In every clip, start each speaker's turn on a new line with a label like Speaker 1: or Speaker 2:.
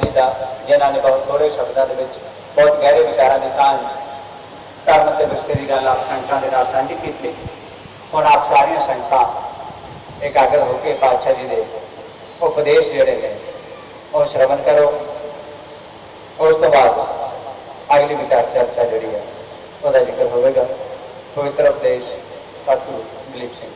Speaker 1: जी का, जिन्होंने बहुत थोड़े शब्दों के बहुत गहरे विचारों की सांझ धर्म के विरसे की गल आप संगतां दे नाल सांझी की। हुण आप सारिया संगतां एकाग्र होकर पातशाह जी के उपदेश जोड़े ने वो श्रवण करो। उस तो बाद अगली विचार चर्चा जी है वह जिक्र होगा। पवित्र उपदेश सतगुरु दलीप सिंह।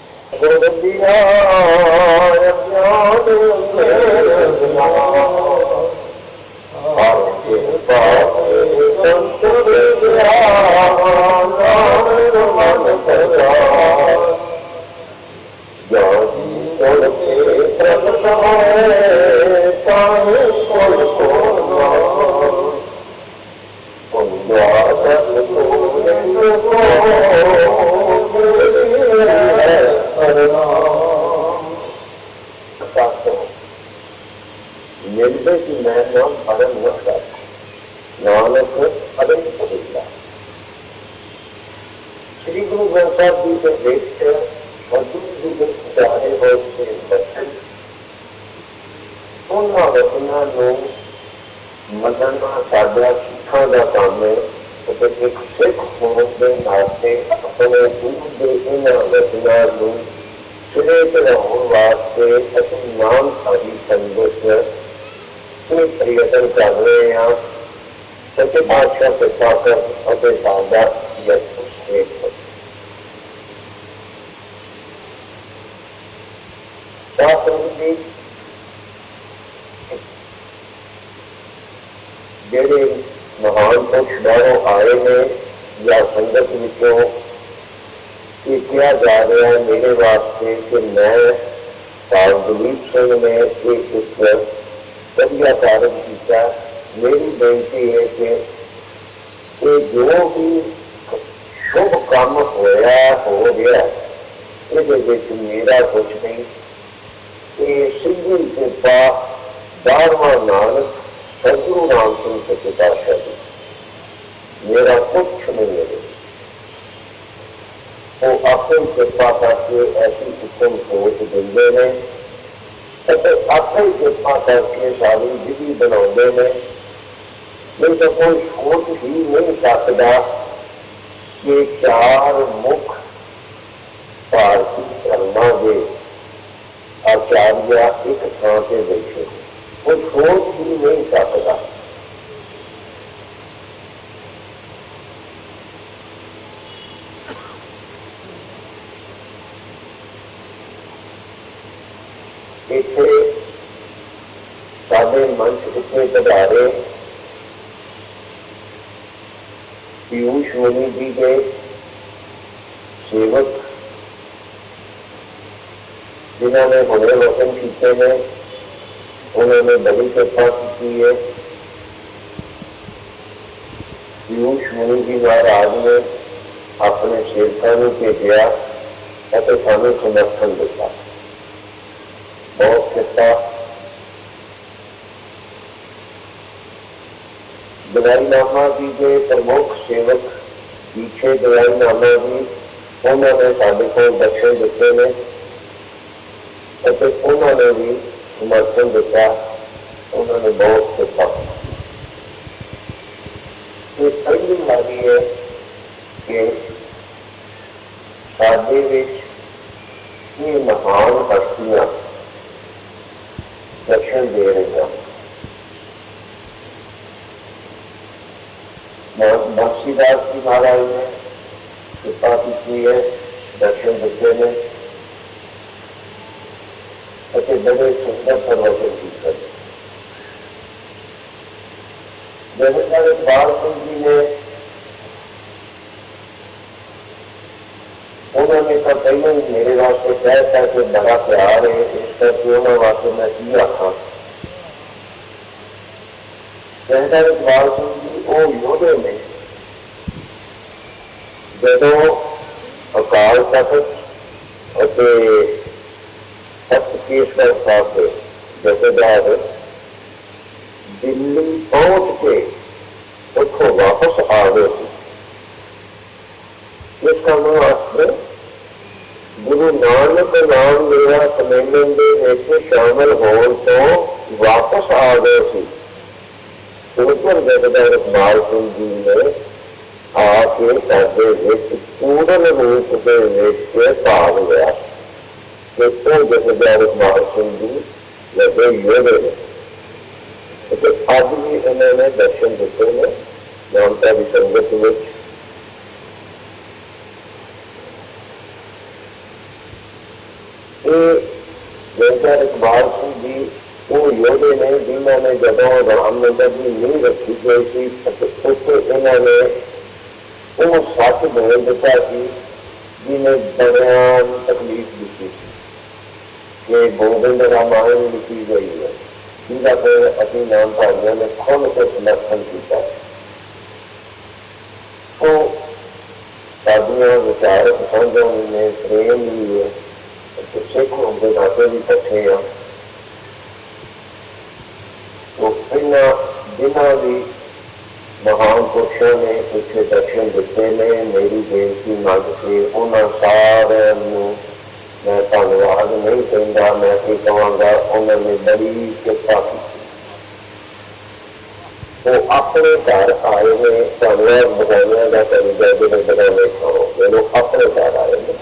Speaker 2: निर्भय की मैं नाम परम न कर नानक अधिक पवित्र। श्री गुरु ग्रंथ साहब जी के देख अर्जुन जी के चाहे हुए बचन उन्होंने वचनों को मनना साडा सिखा का काम है। एक सिख होने के नाते अपने गुरु के इन्होंने वचनों को सिरे चढ़ाने वास्ते नाम सारी संगत प्रयत्न कर रहे हैं। सच्चे पातशाह के साकर और सादा जेडे महान पुरुष बाहरों आए ने या संगत विचों किया जा रहा है मेरे वास्ते कि मैं दलीप सिंह ने एक वधिया कार्य किया। मेरी बेनती है कि जो भी शुभ काम होया हो गया ये मेरा कुछ नहीं। ये सिद्धि कृपा 12वां नानक सतगुरु राम सिंह सच्चे पातशाह जी मेरा कुछ नहीं है। वो अपनी कृपा करके ऐसी हुक्म सोच देंगे ने अपनी कृपा करके सारी विधि बनाते हैं। नहीं तो कोई सोच ही नहीं सकता कि 4 मुख भारतीय धर्मां के आचार्य एक थां से बैठे, वो सोच ही नहीं सकता। इतने सारे मंच इतने पधारे पीयूष मुनि जी के सेवक जिन्होंने बड़े वचन किए हैं, उन्होंने बड़ी कृपा की है। पीयूष मुनि जी महाराज ने अपने सेवकों को भेजा और सानू समर्थन दिता। बहुत कृपा दवाई नामा जी के प्रमुख सेवक पीछे दवाई नामा जी उन्होंने साढ़े को दक्षिण दिते ने उन्होंने भी समर्थन दिता। उन्होंने बहुत कृपा ये पहली बारी है कि साडे विच ये महान हस्तियां दर्शन दे रही हैं। बख्शीदास जी महाराज ने कृपा की है, दर्शन देते हैं बड़े सुंदर प्रवचन की। जैसे इकबाल सिंह जी ने उन्होंने तो पहले ही मेरे वास्ते कहता कि बड़ा प्यार है, इस करके उन्होंने वास्ते मैं की आखा। कहता इकबाल सिंह जी वो योधे ने जो अकाल तख्त और तख्त केसगढ़ साहब के जथेदार दिल्ली पहुंच के उठो वापस आ गए। इसका अर्थ गुरु नानक नाम मेरा सम्मेलन के शामिल होने तो वापस आ गए थे। पर जगदौर इकबाल सिंह जी ने आके साडे विच पूर्ण रूप के विच भाग लिया कि वो जगदौर इकबाल सिंह जी लगे योधे ने। अज भी इन्होंने दर्शन दिते ने मानता की संगत में। जगदौर इकबाल सिंह जी वो योधे ने जिन्होंने जदों रामनगर की नींह रखी गई थी उत्थे इन्होंने वो सच बोल दिता कि जिन्हें बड़ियां तकलीफ दी कि गोबिंद रामायण लिखी गई है जिसका फिर अभी नाम भाइयों ने खुल के समर्थन किया। तो साडियां विचारक साझा ने प्रेम भी है सिख होंगे नाते भी कट्ठे हैं। तो जिन्हों भी महान पुरुषों ने इतने दर्शन दिते ने मेरी बेनती मंग के उन्होंने सारे मैं धन्यवाद नहीं कहता, मैं की कहूँगा उन्होंने बड़ी कृपा की। वो अपने घर आए हैं धन्यवाद बधाइयां का तरीका जो बधाने खाओ जो अपने घर आए हैं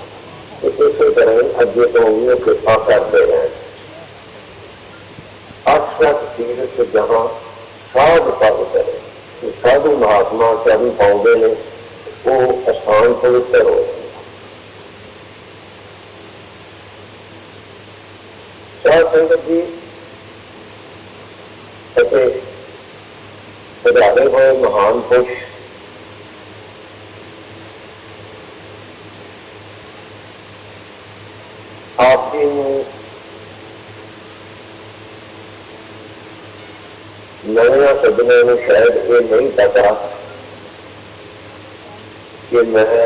Speaker 2: इसी तरह अगे तो भी कृपा करते हैं। अक्षत तीर्थ जहाँ साध पद करे साधु महात्मा चाबी पाते हैं वो स्थान पवित्र हो। संगत जी पधारे हुए महान पुरुष आप जी नया सज्जनों में शायद ये नहीं पता कि मैं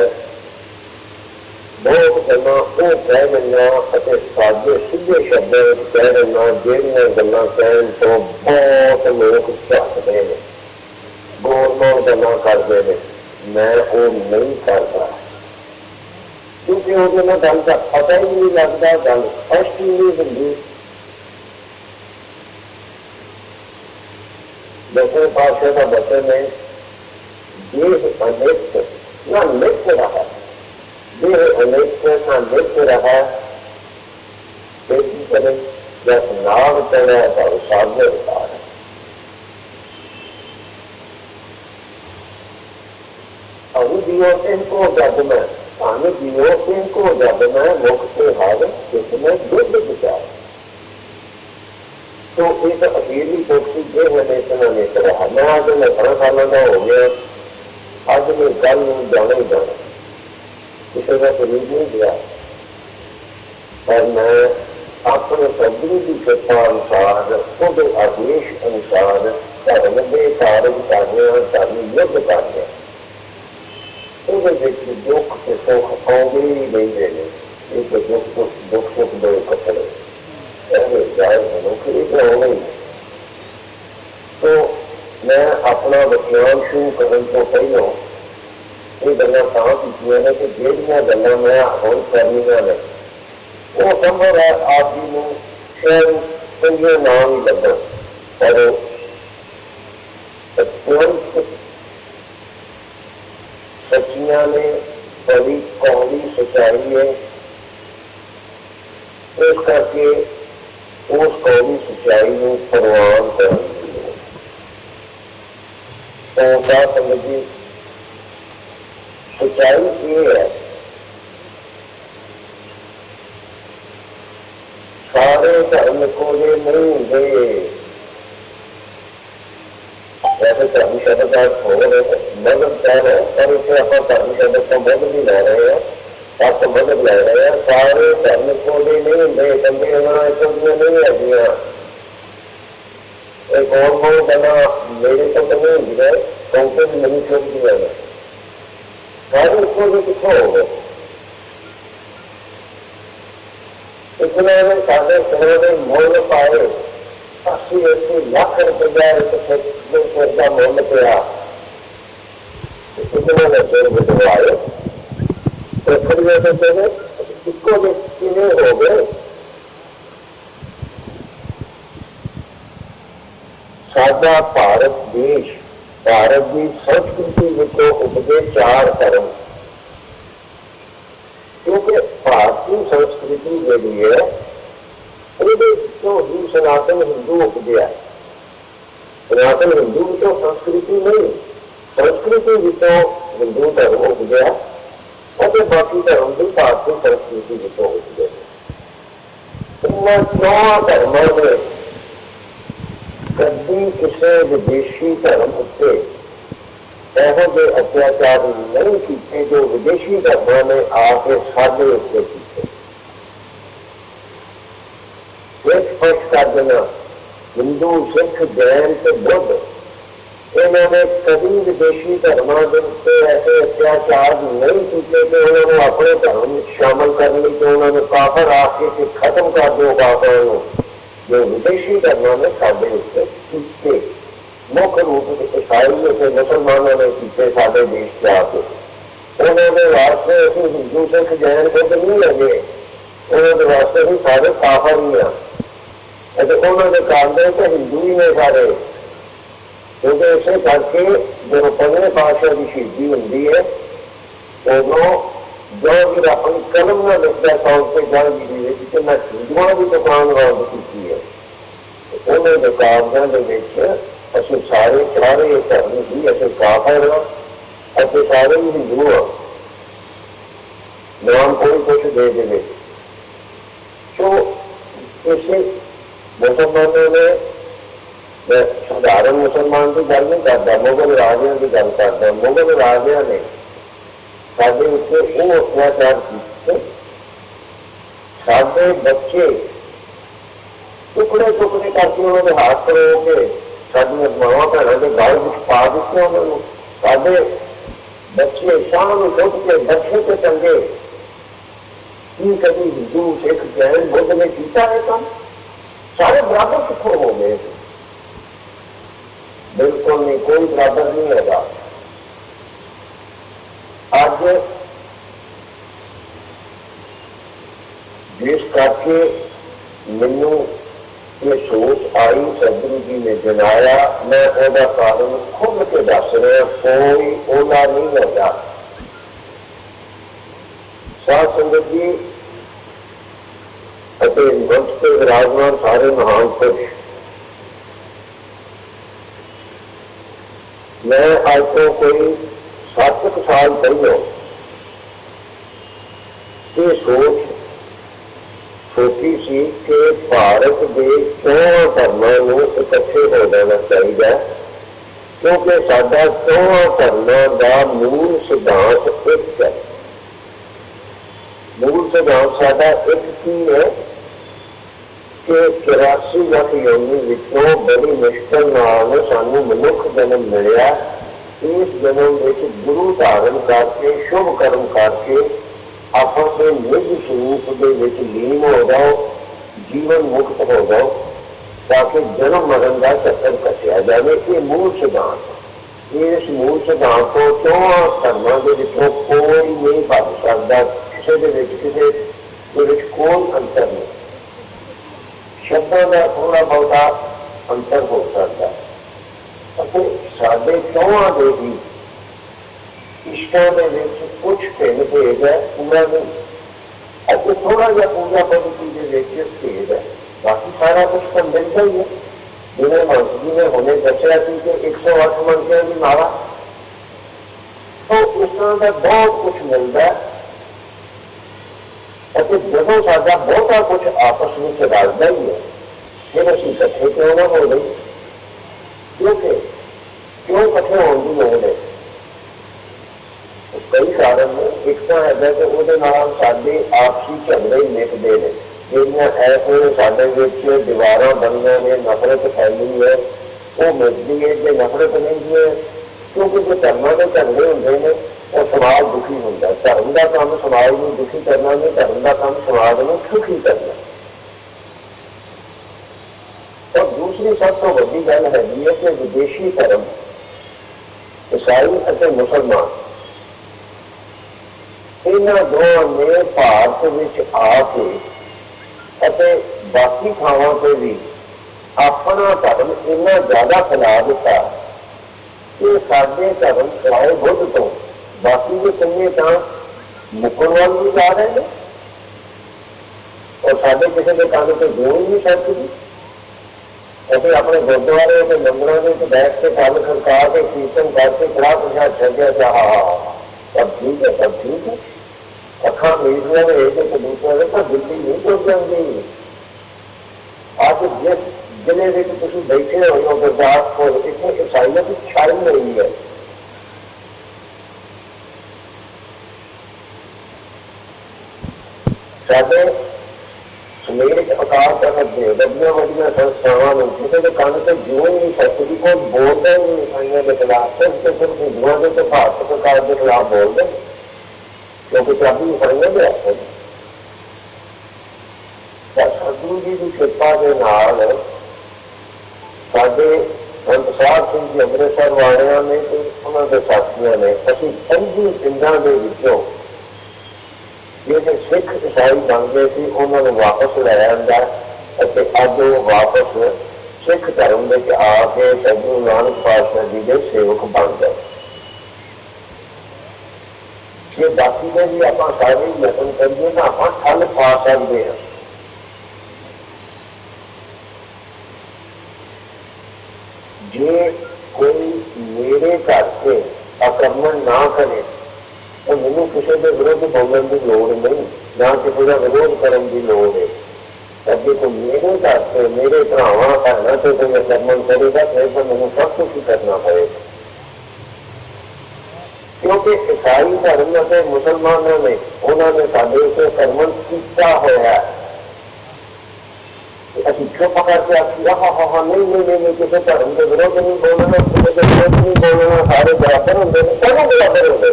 Speaker 2: बहुत गल्लां वो कह दिना सादे सीधे शब्दों कह दिना ਜਿਹੜੀਆਂ गल्लां कहन तो बहुत लोग झटते हैं गोल गल्लां करते हैं। मैं वो नहीं करता क्योंकि वो गल का पता ही नहीं लगता, गल स्पष्ट ही नहीं होंगी। दसवें पातशाह का वचन है देह अनित्य ना नित्य रहा, देह अनित्य ना नित्य रहा करें जब नाम चढ़ा तो सामने बता है। अनु दियो इनको जब में अनु दियो इनको जब में मुक्त हार जिसमें दुध विचार। तो एक अकेली पोस्टी ये होने से नित रहा। मैं आज मैं 15 सालों का हो गया, आज मैं गल नहीं जाना ही जाना किसी का शरीर नहीं दिया, पर मैं अपने सभी की कृपा अनुसार खुद आदेश अनुसार धर्म के कार्य करने धर्म युद्ध करने दुख के सुख आगे ही नहीं देने एक दुख सुख दो कपड़े जाए मनुख एक होने। तो मैं अपना व्याख्यान शुरू करने तो पहले ये गल्लां तां कीतियां ने कि ਜਿਹੜੀਆਂ गल्लां मैं ਹੁਣ करनियां ने वो संभव है आप जी को शायद चंगे ना ही लगन, पर तुरंत सच्चियां ने बड़ी कौड़ी सच्चाई है। इस करके उस कौड़ी सच्चाई को प्रवान करने तो संगत जी सच्चाई ये है सारे धर्म को ये नहीं होंगे। वैसे धर्म शब्द का मदद कह रहे हैं पर इसे आप धर्म शब्द का मदद भी ले रहे हैं, आप मदद ले रहे हैं। सारे धर्म को ये नहीं होंगे बंदे नहीं है एक और बना मेरे को तो नहीं होगी कौन भी नहीं छोड़ दिया सारे उसको भी कितों हो गए। इतने साढ़े करोड़ मुल पाए 80-80 लाख रुपया का मुल पिया इतने ने जोर बुझवाए तो फिर इसको किने हो गए। साडा भारत देश भारत की संस्कृति विचों उपजे 4 धर्म, क्योंकि भारतीय संस्कृति जी है ही सनातन हिंदू उपजया। सनातन हिंदू विचों संस्कृति नहीं, संस्कृति विचों हिंदू धर्म उपजया और बाकी धर्म भी भारतीय संस्कृति विचों उपजे। इन्होंने 4 धर्मों में कभी किसी विदेशी धर्म उत्ते ਇਹੋ ਜਿਹੇ अत्याचार नहीं किए जो विदेशी धर्मों ने आके साढ़े उत्ते किए। एक स्पष्ट कर देना, हिंदू सिख जैन से बुद्ध इन्होंने कभी विदेशी धर्मों के उत्ते ऐसे अत्याचार नहीं किए कि उन्होंने अपने धर्म में शामिल कर ली, तो उन्होंने काफर आके खत्म कर दो काफर जो विदेशी धर्मों ने साढ़े उत्ते किए। मुख्य रूप से ईसाई से मुसलमानों ने किए साढ़े देश से आके। उन्होंने वास्ते असं हिंदू सिख जैन बुद्ध नहीं लगे, उन्होंने वास्ते भी सारे काफर ही हैं। उन्होंने कारण तो हिंदू ही ने सारे, क्योंकि इसे करके जो 15वें पातशाह की शहीदी होंगी है उदों जो भी अपनी कलम न लिखता सौंप के जंग की मैं हिंदुओं की दुकान बंद की है। उन्होंने कागजां असं सारे चारे धर्म ही असं काफर हाँ, सारे ही हिंदू हाँ, नाम कोई कुछ दे दे। तो इसे मुसलमानों ने, मैं साधारण मुसलमान की गल नहीं करता, मुगल राजिया की गल करता। मुगल राजिया ने साढ़े उत्ते वो अत्याचार किए, साढ़े बच्चे टुकड़े टुकड़े करके उन्होंने हाथ परो के साढ़िया मावां भैनों के गल में पा दिते। उन्होंने साढ़े बच्चे शाम उठ के बच्चे से टंगे। की कभी हिंदू सिख जैन बुद्ध ने किया है काम? सारे बराबर कितों हो गए? बिल्कुल नहीं, कोई बराबर नहीं होगा। आज जिस करके मैनू ये सोच आई सदगुरु जी ने जनाया, मैं ओदा कारण खुल के दस रहा, कोई ओला नहीं होगा। साध संगत जी मंच के विराजमान सारे महान पुरुष, मैं आज तो कोई 7 साल पहले ये सोच सोची सी कि भारत के 4 धर्मों को इकट्ठे हो जाना चाहिए, क्योंकि साडा 4 धर्मों का मूल सिद्धांत एक है। मूल सिद्धांत साडा एक की है कि 84 लाख योनि विचों बड़ी मुश्किल नाल सानू मनुख जन्म मिलिया। इस जन्म में गुरु धारण करके शुभ कर्म करके अपने निज स्वरूप के लीन हो जाओ, जीवन मुक्त हो जाओ, ताकि जन्म मरण का चक्कर कटिया जाए। ये मूल सिद्धांत। इस मूल सिद्धांत को 4 धर्मों के विचों कोई नहीं भज सकता। किसी कोई अंतर नहीं, शब्दों का थोड़ा बहुता अंतर हो सकता है। साढ़े 4 के भी इष्टों के कुछ भिन्न भेद है, पूरा नहीं। थोड़ा जहा पूजा पद्धति के भेद है, बाकी सारा कुछ तो मिलता ही है। जिन्हें हंस जी ने हमने दसिया कि 108 मंत्रियों की माला, तो इस तरह का बहुत कुछ मिलता है। जो साडा बहुता कुछ आपस में रलता ही है, फिर असीं इकट्ठे क्यों ना हो गए? क्योंकि क्यों इकट्ठे होने की लोड़ है? कई कारण ने। एक तो है कि वो साडे आपसी झगड़े मिटते हैं। जिहड़ियां ऐसे साडे विच दीवारां बनियां ने, नफरत फैली है, वो मिटती है। जो नफरत नहीं है, क्योंकि जो धर्मां के झगड़े होंदे ने वो समाज दुखी होंदा। धर्म का काम समाज को दुखी करना नहीं, धर्म का काम समाज को सुखी करना। और दूसरी सब तो वड्डी गल हैगी है कि विदेशी धर्म ईसाई और मुसलमान इन्होंने दोनों ने भारत में आके बाकी थावों पर भी अपना धर्म इतना ज्यादा फैला दिता कि साढ़े धर्म सिवाए बुद्ध तो बाकी के चंगे तो मुकण वाल भी जा रहे हैं और साढ़े किसी के कान से जो ही नहीं सकती। ਅਸੀਂ ਆਪਣੇ ਗੁਰਦੁਆਰੇ ਤੇ ਮੰਦਰਾਂ ਵਿੱਚ ਬੈਠ ਕੇ ਗੱਲ ਖੜਕਾ ਕੇ ਕੀਰਤਨ ਕਰਕੇ ਕੜਾ ਪ੍ਰਸ਼ਾਦ ਛਕਿਆ ਚਾਹ ਸਭ ਠੀਕ ਹੈ ਅੱਖਾਂ ਮੀਡੀਆਂ ਦੇ ਇੱਕ ਦੂਸਰੇ ਦੇ ਤਾਂ ਦਿੱਲੀ ਨਹੀਂ ਪਹੁੰਚ ਜਾਂਦੀ। ਅੱਜ ਜਿਸ ਜ਼ਿਲ੍ਹੇ ਵਿੱਚ ਤੁਸੀਂ ਬੈਠੇ ਹੋਏ ਹੋ ਗੁਰਦਾਸਪੁਰ ਇੱਥੇ ਈਸਾਈਅਤ ਛਾਈ ਹੋਈ ਹੈ। ਸਾਡੇ ਸਮੇਤ ਅਕਾਲ ਤਖਤ ਦੇ ਵੱਡੀਆਂ ਵੱਡੀਆਂ ਸੰਸਥਾਵਾਂ ਨੂੰ ਕਿਸੇ ਦੇ ਕੰਨ ਤੇ ਜਿਉਂ ਹੀ ਨਹੀਂ ਸਕਦੀ, ਕੋਈ ਬੋਲਦਾ ਹੀ ਨਹੀਂ ਈਸਾਈਆਂ ਦੇ ਖਿਲਾਫ, ਸਿਰਫ ਹਿੰਦੂਆਂ ਦੇ ਤੇ ਭਾਰਤ ਸਰਕਾਰ ਦੇ ਖਿਲਾਫ ਬੋਲਦੇ ਕਿਉਂਕਿ ਚਾਬੀ ਈਸਾਈਆਂ ਦੇ ਹੱਥ ਵਿੱਚ। ਪਰ ਸਤਿਗੁਰੂ ਜੀ ਦੀ ਕਿਰਪਾ ਦੇ ਨਾਲ ਸਾਡੇ ਸੰਤ ਸਾਹਿਬ ਸਿੰਘ ਜੀ ਅੰਮ੍ਰਿਤਸਰ ਵਾਲਿਆਂ ਨੇ ਤੇ ਉਹਨਾਂ ਦੇ ਸਾਥੀਆਂ ਨੇ ਅਸੀਂ 5 ਪਿੰਡਾਂ ਦੇ ਵਿੱਚੋਂ ਜਿਹੜੇ ਸਿੱਖ ਈਸਾਈ ਬਣ ਗਏ ਸੀ ਉਹਨਾਂ ਨੂੰ ਵਾਪਸ ਲੈ ਆਂਦਾ ਅਤੇ ਅੱਜ ਉਹ ਵਾਪਸ ਸਿੱਖ ਧਰਮ ਵਿੱਚ ਆ ਕੇ ਸਤਿਗੁਰੂ ਨਾਨਕ ਪਾਤਸ਼ਾਹ ਜੀ ਦੇ ਸੇਵਕ ਬਣ ਗਏ। ਜੇ ਬਾਕੀ ਦੇ ਵੀ ਆਪਾਂ ਸਾਰੇ ਯਤਨ ਕਰੀਏ ਤਾਂ ਆਪਾਂ ਠੱਲ ਪਾ ਸਕਦੇ ਹਾਂ। ਜੇ ਕੋਈ ਮੇਰੇ ਘਰ ਤੇ ਆਕਰਮਣ ਨਾ ਕਰੇ तो मैनू किसी के विरोध बोलने की लोड़ नहीं, ना किसी का विरोध करने की लोड़ है। अभी तो मेरे घर से मेरे भरावां भैनों से कोई आक्रमण करेगा फिर तो मैनू सब कुछ ही करना पड़ेगा, क्योंकि ईसाई धर्म के मुसलमानों ने उन्होंने साडे से आक्रमण किया होया। अभी चुप करके आखिया हाँ नहीं किसी धर्म के विरोध नहीं बोलना, किसी के विरोध नहीं बोलना, सारे बराबर होंगे, दोनों बराबर होंगे।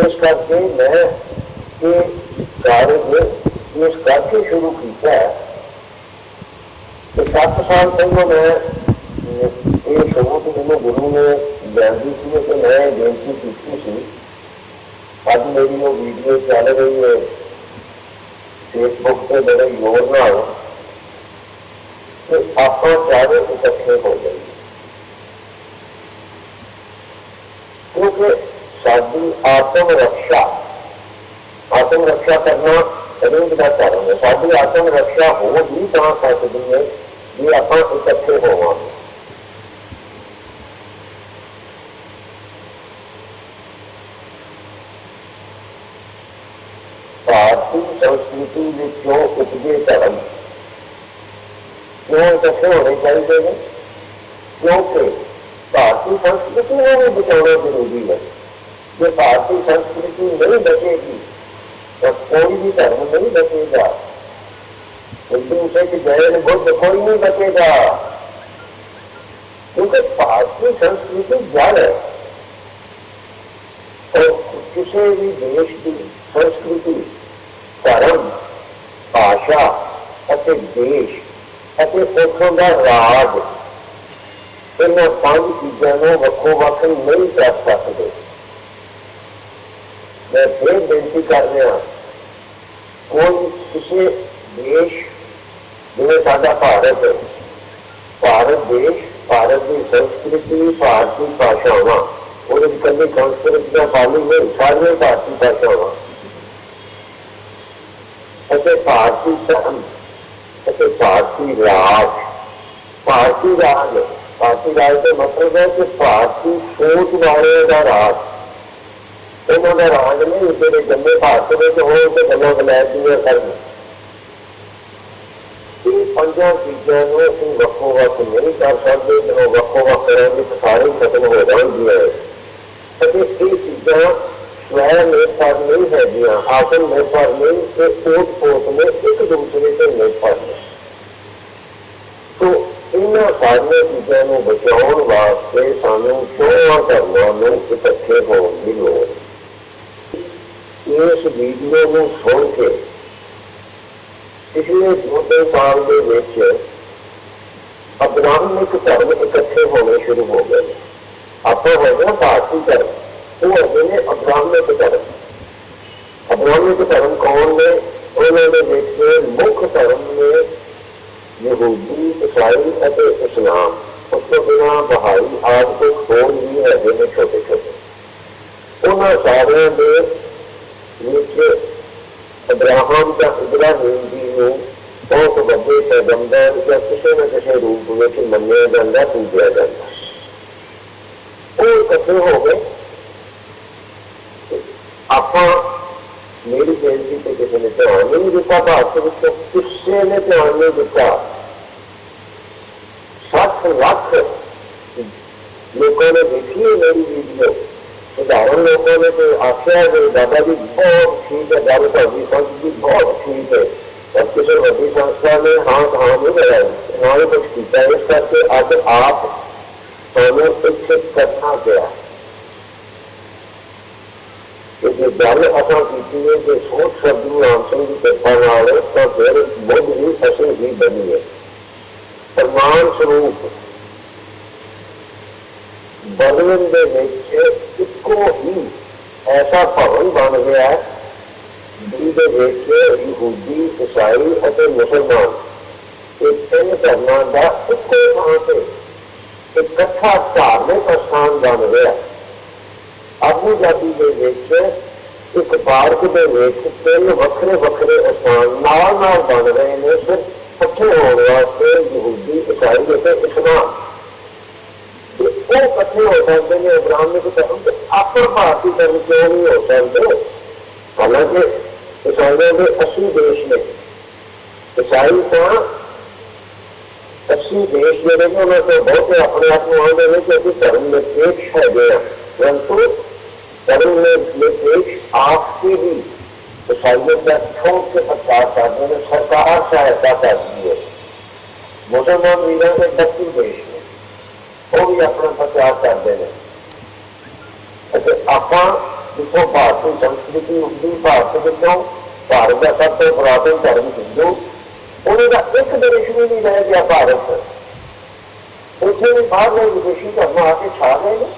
Speaker 2: इस करके मैं ये कार्य इस करके शुरू किया है कि 7 साल पहले मैं ये सबूत मैंने गुरु ने जानती थी कि मैं बेनती की थी। अब मेरी वो वीडियो चल रही है फेसबुक पे बड़े जोर ना कि आप चारे इकट्ठे हो जाइए, क्योंकि साडी आत्म रक्षा करना शरीर का धर्म है। साडी आत्म रक्षा हो भी तो सकती है जे आप इकट्ठे होवांगे। भारतीय संस्कृति विचों उपजे धर्म क्यों इकट्ठे होने चाहिए? क्योंकि भारतीय संस्कृति में भी बचाना जरूरी है। जो भारतीय संस्कृति नहीं बचेगी तो कोई भी धर्म नहीं बचेगा। हिंदू सिख जैन बुद्ध कोई नहीं बचेगा, क्योंकि भारतीय संस्कृति जड़ है। तो किसी भी देश की संस्कृति धर्म भाषा और देश और उथों का राज इन 5 चीजों को वक्ो वक् नहीं कर सकते। मैं फिर बेनती कर रहा, कोई किसी देश जिन्हें साडा भारत है, भारत देश, भारत की संस्कृति, भारतीय भाषावां और कभी संस्कृतियां पाली नहीं, सारी भारतीय भाषावां भारतीय धर्म भारतीय राज। भारतीय राज का मतलब है कि भारतीय सोच वाले का राज, उन्होंने राज नहीं तेरे जन्मे भारत में हो गलों वलैतियां करनी। ये 5 चीजों को असं वक्ो वक् नहीं कर सकते। जो वक्ो वक् करेंगे तो सारे खत्म हो जाएंगे। ये चीजा स्वयं निर्भर नहीं है, आत्म निर्भर नहीं, ओट पोट में एक दूसरे से निर्भर है। तो इन सारिया चीजों को बचाने वास्ते सानू 4 धर्मों में इकट्ठे होने की लोड़। इस वीडियो को सुन के पिछले 2 साल के अब्राह्मणिक धर्म इकट्ठे होने शुरू हो गए। आप हो गया भारतीय धर्म, वो हो गए अब्राह्मणिक धर्म। अब्राह्मणिक धर्म कौन ने? उन्होंने देखे मुख्य धर्म में यहूदी, ईसाई और इस्लाम, उसके बिना बहाई आज के खोज भी है ने छोटे छोटे। उन्होंने सारे अब्राहम का इब्राहिम जी को बहुत बड़े पैगंबर या किसी न किसी रूप में मनिया जाता, पूजा जाता। वो इकट्ठे हो गए। आप मेरी बेनती से किसी ने ध्यान नहीं दिता, भारत में किसी ने ध्यान नहीं दिता। 60 लाख लोगों ने देखी है मेरी वीडियो। साधारण लोगों ने तो आख्या दादाजी बहुत ठीक है, गल भाजी जी बहुत ठीक है, और किसी बड़ी संस्था ने हाँ नहीं लगाई, हाँ ही कुछ किया। इस करके अब आप सानू इच्छे करना गया कि गल असा की है कि सोच सदगुरु राम सिंह की कृपा नाल तो फिर बुद्ध भी असर ही बनी है। प्रमाण स्वरूप बदलन के इको ही ऐसा भवन बन गया जिसके यहूदी, ईसाई और मुसलमान ये 3 धर्मों का इको थां से इकट्ठा धार्मिक स्थान बन गया। आबू जाति के एक पार्क के 3 वखरे वखरे स्थान नाल नाल बन रहे हैं, सिर्फ इकट्ठे होने वास्ते यहूदी, ईसाई और इस्लाम वो इकट्ठे हो सकते हैं। ब्राह्मण धर्म के अपने भारतीय धर्म क्यों नहीं हो सकते? हालांकि ईसाइयों के 80 देश में ईसाई तो 80 देश जोड़े उन्होंने तो बहुत अपने आप को आते हैं क्योंकि धर्म निरपेक्ष है गया, परंतु धर्म निरपेक्ष आपकी भी ईसाइयों का ठोक के प्रचार करने में सरकार सहायता करती है। मुसलमान वीरों के 32 देश में वो भी अपना प्रचार करते हैं। आप जिसों भारतीय संस्कृति उठती, भारत विचों भारत का सब तो पुरातन धर्म हिंदू, उनका एक देश भी नहीं रह गया भारत। उसे भी बाहर में विदेशी धर्म आके छा गए।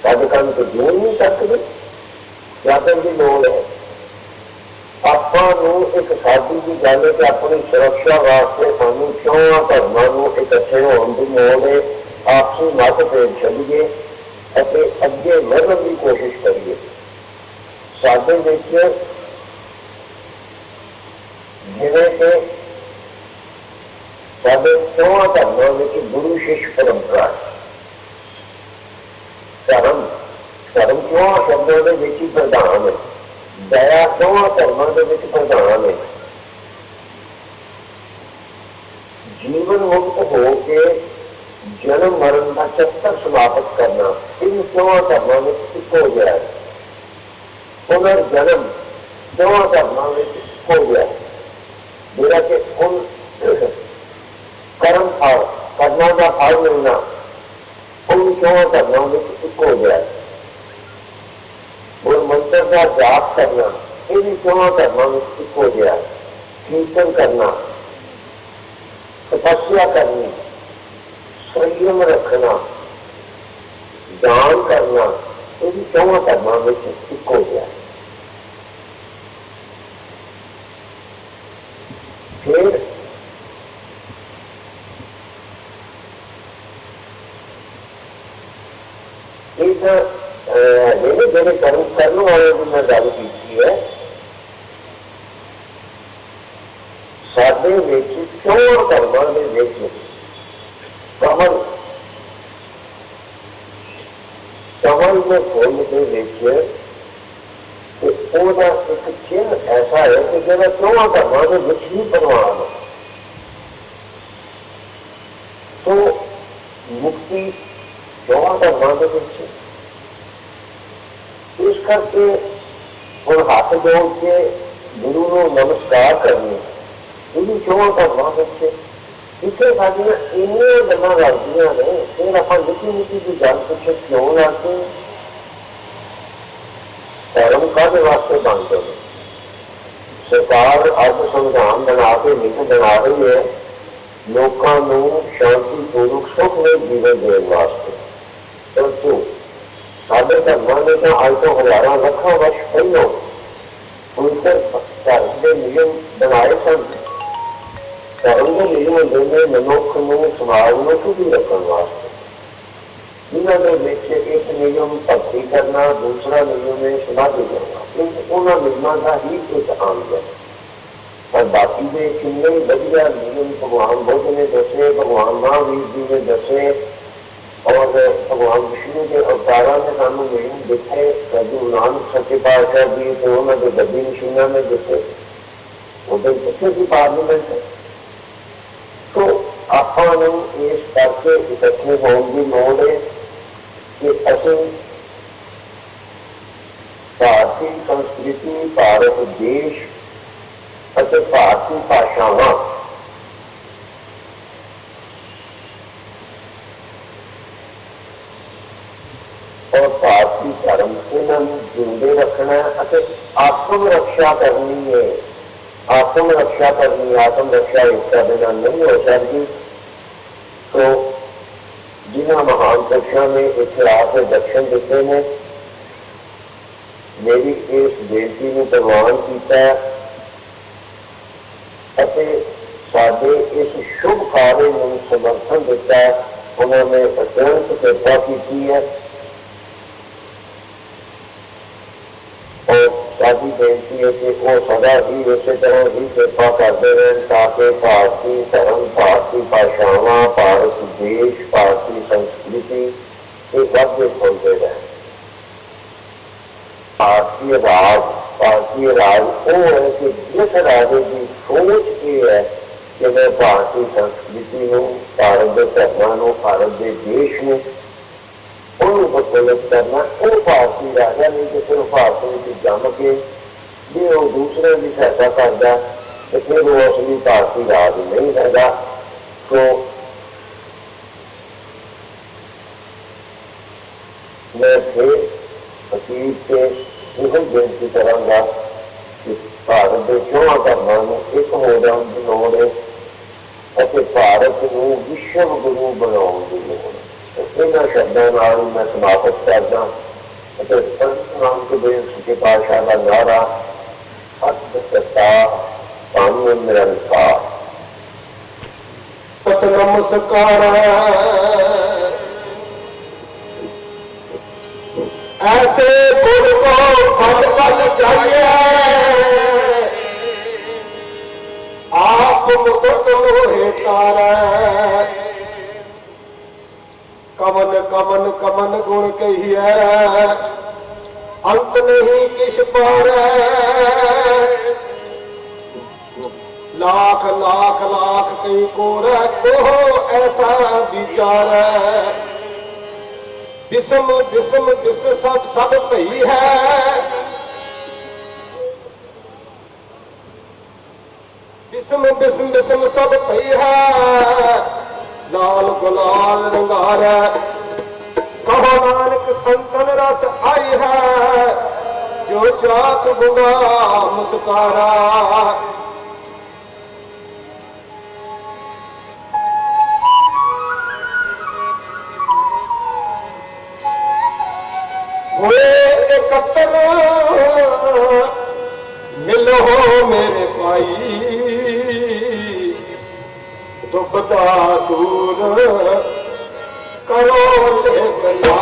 Speaker 2: राजकान को जोड़ नहीं सकते, जाकर की लोड़ है। आपू एक साधी की गल है कि अपनी सुरक्षा वास्ते सानू 4 धर्मों इकट्ठे होने की लोड़ है। आपसी मतभेद छड़िए अगे बढ़ने की कोशिश करिए। साडे देखिए जिवें कि साडे 4 धर्मों में गुरु शिष्य परंपरा है। धर्म धर्म 4 शब्दों के प्रधान है, दया 4 धर्मों के प्रधान है। जीवन मुक्त होकर जन्म मरण का चक्कर समाप्त करना इन 4 धर्मों में एक हो गया है। पुनर्जन्म 4 धर्मों में हो गया, मेरा कि उन कर्म फल करना का फल मिलना उन 4 धर्मों में एक हो गया। और मंत्र का जाप करना इन 4 धर्मों में एक हो गया। कीर्तन करना, तपस्या करनी, संयम रखना, दान करना इन 4 धर्मों में एक हो गया। फिर एक मेरे कर्म करने वाले की मैं गल की है। साडे विच 4 धर्मों के कमल कमल में फुल के एक चिन्ह ऐसा है कि जो 4 धर्मों के विच ही प्रवान है। तो मुक्ति 4 धर्मों के विच इस करके हम हाथ जोड़ के गुरु को नमस्कार करनी। इन 4 धर्मों के इतने साड़ियाँ इनिया गल्लां लगदियां ने, फिर आप निकी निकी की गल पिछे क्यों लगते हैं? धर्म काहदे वास्ते बनते हैं? सरकार अब संविधान बना के नीति बना रही है लोगों को शांतिपूर्वक सुखमय जीवन देने वास्ते, परंतु साडे धर्मां ने तो अज तो हजारों लाखों वर्ष पहलों उनके धर्म के नियम बनाए सन। धर्म के नियम होंगे ने मनुख को समाज में सुखी रखने वास्ते, जिन्होंने एक नियम भक्ति करना, दूसरा नियम है समाधि करना। उन्होंने नियमों का ही एक अंग है। पर बाकी के किन्ने वधिया नियम भगवान बुद्ध ने दसे, भगवान महावीर जी ने दसे और भगवान विष्णु के अवतारा ने सानू नियम दिखे। गुरु नानक सच्चे पातशाह जी तो उन्होंने गद्दी मशीना ने दिखे, उधर कितने की पार्लियामेंट है। तो आपने इस करके इकट्ठे होने की लोड़ है कि असं भारतीय संस्कृति, भारत देश और भारतीय भाषावां और भारतीय धर्म से जिंदे रखना, आत्म रक्षा करनी है। आत्म रक्षा करनी, आत्म रक्षा इसका बिना नहीं हो सकती। तो जिन्होंने महान पुरुषों ने इतिहास के दर्शन दिते ने, मेरी इस बेनती को प्रवान किया साडे इस शुभ कार्य में समर्थन दिता। उन्होंने अत्यंत कृपा की है और साडी बेनती है कि वो सदा ही इस तरह ही कृपा करते रहें ताकि भारतीय धर्म, भारतीय भाषावां, भारत देश, भारतीय संस्कृति ये बढ़ते फुलते रहें। भारतीय राज वो है कि जिस राजे की सोच ये है कि मैं भारतीय संस्कृति को, भारत के धर्म को, भारत के देश में प्रफुल्लित करना, वो भारतीय राजा नहीं कि सिर्फ भारत में जम के भी वो दूसरे की सहायता करता तो फिर वो असली भारतीय राज नहीं रहेगा। तो मैं फिर अतीत से यही बेनती करांगा कि भारत के चौहां धर्मां नूं एक हो जाने की लोड़ है और भारत को विश्व गुरु बनाने की लोड़ है। इन्होंने शब्दों नाल मैं समाप्त करदा ਅਤੇ ਸੰਤ ਨਾਨਕ ਦੇਵ ਸੱਚੇ ਪਾਤਸ਼ਾਹ ਦਾ ਨਾਰਾ ਸਤਿ ਸੱਚਾ ਧੰਨ ਨਿਰੰਕਾਰ।
Speaker 3: सत नमस्कार ऐसे गुरु को पल पल चाहिए, आप मुकुट मोहे तारै। कमन कमन कमन गुण कहिए, अंत नहीं किस पारै। लाख लाख लाख कई कोर को ऐसा विचार है। विषम विषम विष सब सब भई है। विषम विषम विषम सब भई है। लाल गुलाल रंगार कहो नानक संतन रस आई है। जो चाक बुना मुस्कारा। हुए एकत्र मिलो मेरे भाई। दुबदा दूर करो ले बना।